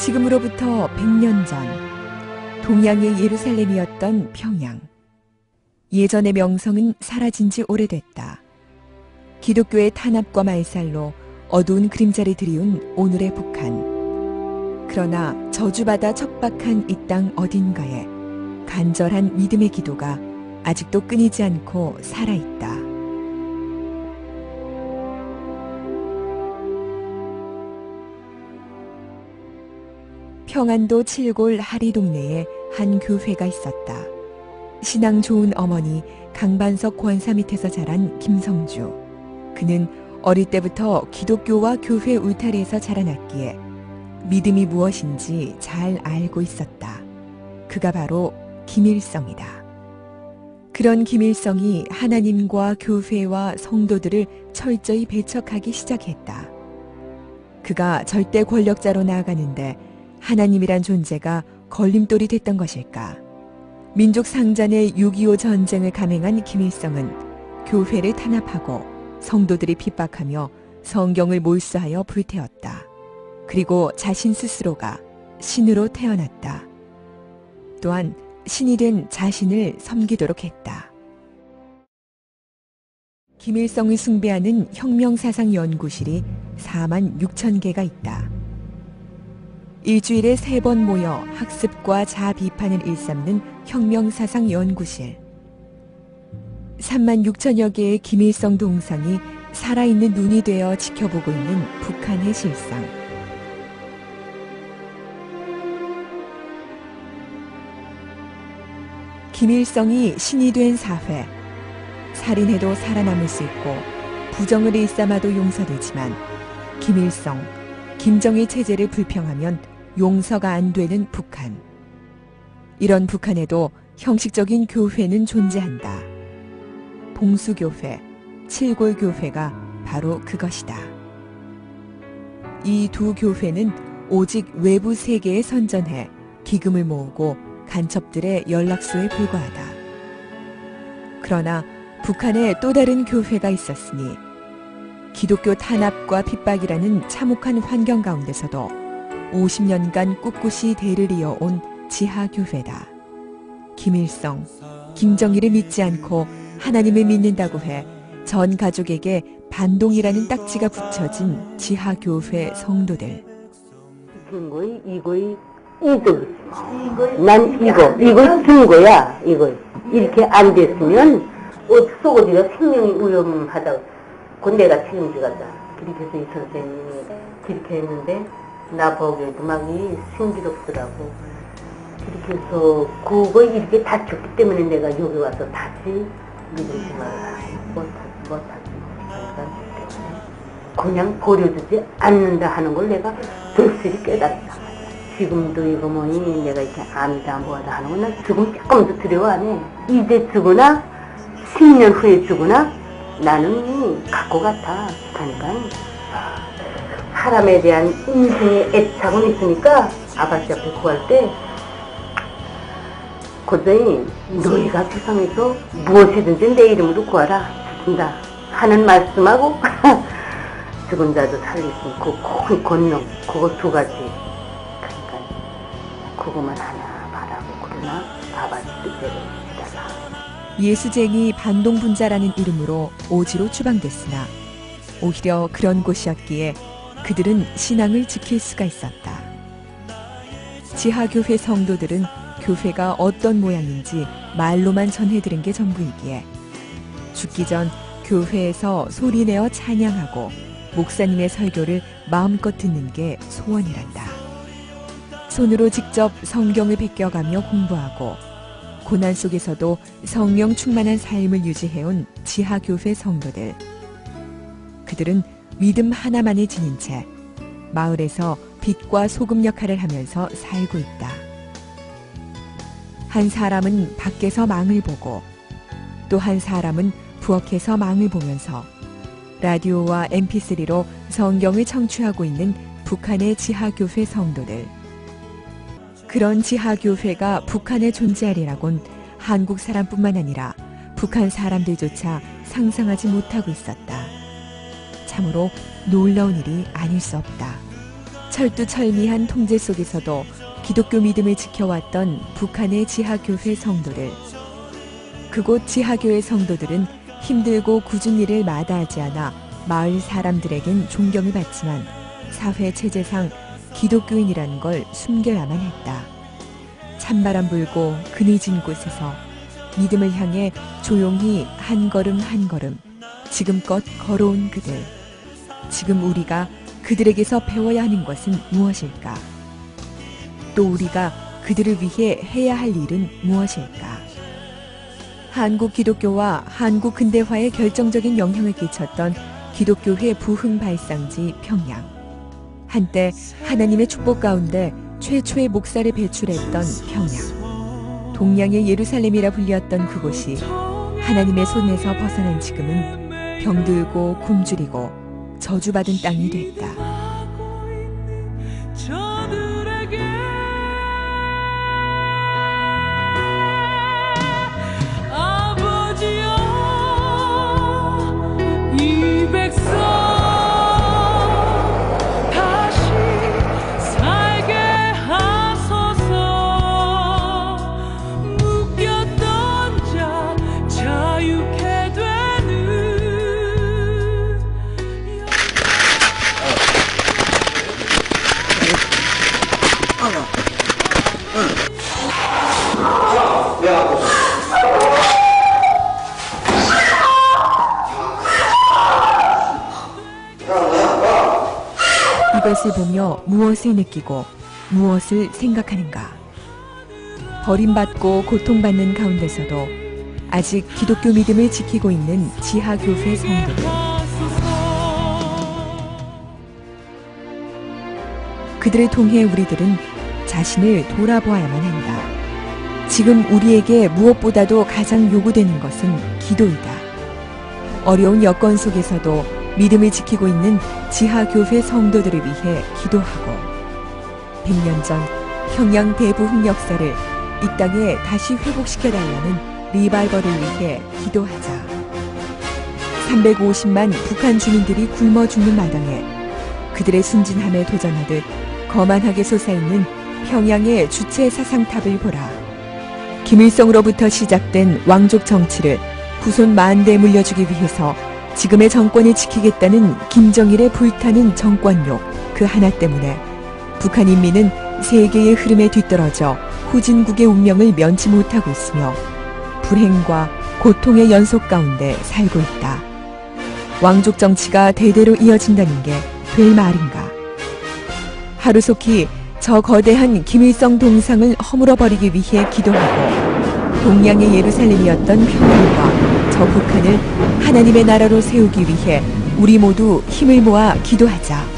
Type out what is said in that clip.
지금으로부터 100년 전 동양의 예루살렘이었던 평양. 예전의 명성은 사라진 지 오래됐다. 기독교의 탄압과 말살로 어두운 그림자를 들이운 오늘의 북한. 그러나 저주받아 척박한 이 땅 어딘가에 간절한 믿음의 기도가 아직도 끊이지 않고 살아있다. 평안도 칠골 하리 동네에 한 교회가 있었다. 신앙 좋은 어머니 강반석 권사 밑에서 자란 김성주. 그는 어릴 때부터 기독교와 교회 울타리에서 자라났기에 믿음이 무엇인지 잘 알고 있었다. 그가 바로 김일성이다. 그런 김일성이 하나님과 교회와 성도들을 철저히 배척하기 시작했다. 그가 절대 권력자로 나아가는데 하나님이란 존재가 걸림돌이 됐던 것일까? 민족 상잔의 6.25 전쟁을 감행한 김일성은 교회를 탄압하고 성도들이 핍박하며 성경을 몰수하여 불태웠다. 그리고 자신 스스로가 신으로 태어났다. 또한 신이 된 자신을 섬기도록 했다. 김일성을 숭배하는 혁명사상연구실이 4만 6천 개가 있다. 일주일에 3번 모여 학습과 자비판을 일삼는 혁명사상연구실. 3만 6천여 개의 김일성 동상이 살아있는 눈이 되어 지켜보고 있는 북한의 실상. 김일성이 신이 된 사회. 살인해도 살아남을 수 있고 부정을 일삼아도 용서되지만 김일성, 김정일 체제를 불평하면 용서가 안 되는 북한. 이런 북한에도 형식적인 교회는 존재한다. 봉수교회, 칠골교회가 바로 그것이다. 이 두 교회는 오직 외부 세계에 선전해 기금을 모으고 간첩들의 연락소에 불과하다. 그러나 북한에 또 다른 교회가 있었으니 기독교 탄압과 핍박이라는 참혹한 환경 가운데서도 50년간 꿋꿋이 대를 이어온 지하교회다. 김일성, 김정일을 믿지 않고 하나님을 믿는다고 해 전 가족에게 반동이라는 딱지가 붙여진 지하교회 성도들. 이거이 난 이거 준 거야. 이거 이렇게 안 됐으면 속어지가 생명이 위험하다고. 그건 내가 책임지겠다. 그렇게 해서 이 선생님이 그렇게 했는데 나 보기에도 막이 신기롭더라고. 그렇게 해서 그거 이렇게 다쳤기 때문에 내가 여기 와서 다시 믿음 생활을 못하지. 그냥 버려두지 않는다 하는 걸 내가 절실히 깨달았다. 지금도 이거 뭐니 내가 이렇게 암다 뭐하다 하는 건 난 지금 조금도 두려워 안 해. 이제 죽으나 10년 후에 죽으나 나는 갖고 같아. 그러니까 사람에 대한 인생의 애착은 있으니까 아버지 앞에 구할 때 고전히 너희가 세상에서 무엇이든지 내 이름으로 구하라 준다 하는 말씀하고 죽은 자도 살릴 수 있고 그 권능 그거 두 가지. 그러니까 그것만 하나 바라고 그러나 아버지 뜻대로 해달라. 예수쟁이 반동분자라는 이름으로 오지로 추방됐으나 오히려 그런 곳이었기에 그들은 신앙을 지킬 수가 있었다. 지하교회 성도들은 교회가 어떤 모양인지 말로만 전해드린 게 전부이기에 죽기 전 교회에서 소리내어 찬양하고 목사님의 설교를 마음껏 듣는 게 소원이란다. 손으로 직접 성경을 베껴가며 공부하고 고난 속에서도 성령 충만한 삶을 유지해온 지하교회 성도들. 그들은 믿음 하나만을 지닌 채 마을에서 빛과 소금 역할을 하면서 살고 있다. 한 사람은 밖에서 망을 보고 또 한 사람은 부엌에서 망을 보면서 라디오와 mp3로 성경을 청취하고 있는 북한의 지하교회 성도들. 그런 지하교회가 북한에 존재하리라곤 한국 사람뿐만 아니라 북한 사람들조차 상상하지 못하고 있었다. 참으로 놀라운 일이 아닐 수 없다. 철두철미한 통제 속에서도 기독교 믿음을 지켜왔던 북한의 지하교회 성도들. 그곳 지하교회 성도들은 힘들고 굳은 일을 마다하지 않아 마을 사람들에겐 존경을 받지만 사회 체제상 기독교인이라는 걸 숨겨야만 했다. 찬바람 불고 그늘진 곳에서 믿음을 향해 조용히 한 걸음 한 걸음 지금껏 걸어온 그들. 지금 우리가 그들에게서 배워야 하는 것은 무엇일까? 또 우리가 그들을 위해 해야 할 일은 무엇일까? 한국 기독교와 한국 근대화에 결정적인 영향을 끼쳤던 기독교회 부흥 발상지 평양. 한때 하나님의 축복 가운데 최초의 목사를 배출했던 평양. 동양의 예루살렘이라 불렸던 그곳이 하나님의 손에서 벗어난 지금은 병들고 굶주리고 저주받은 땅이 됐다. 이것을 보며 무엇을 느끼고 무엇을 생각하는가? 버림받고 고통받는 가운데서도 아직 기독교 믿음을 지키고 있는 지하교회 성도들. 그들을 통해 우리들은 자신을 돌아보아야만 한다. 지금 우리에게 무엇보다도 가장 요구되는 것은 기도이다. 어려운 여건 속에서도 믿음을 지키고 있는 지하교회 성도들을 위해 기도하고 100년 전 평양 대부흥 역사를 이 땅에 다시 회복시켜달라는 리바이벌을 위해 기도하자. 350만 북한 주민들이 굶어 죽는 마당에 그들의 순진함에 도전하듯 거만하게 솟아있는 평양의 주체 사상탑을 보라. 김일성으로부터 시작된 왕족 정치를 후손 만대에 물려주기 위해서 지금의 정권을 지키겠다는 김정일의 불타는 정권욕 그 하나 때문에 북한 인민은 세계의 흐름에 뒤떨어져 후진국의 운명을 면치 못하고 있으며 불행과 고통의 연속 가운데 살고 있다. 왕족 정치가 대대로 이어진다는 게 될 말인가? 하루속히 저 거대한 김일성 동상을 허물어버리기 위해 기도하고 동양의 예루살렘이었던 평양과 저 북한을 하나님의 나라로 세우기 위해 우리 모두 힘을 모아 기도하자.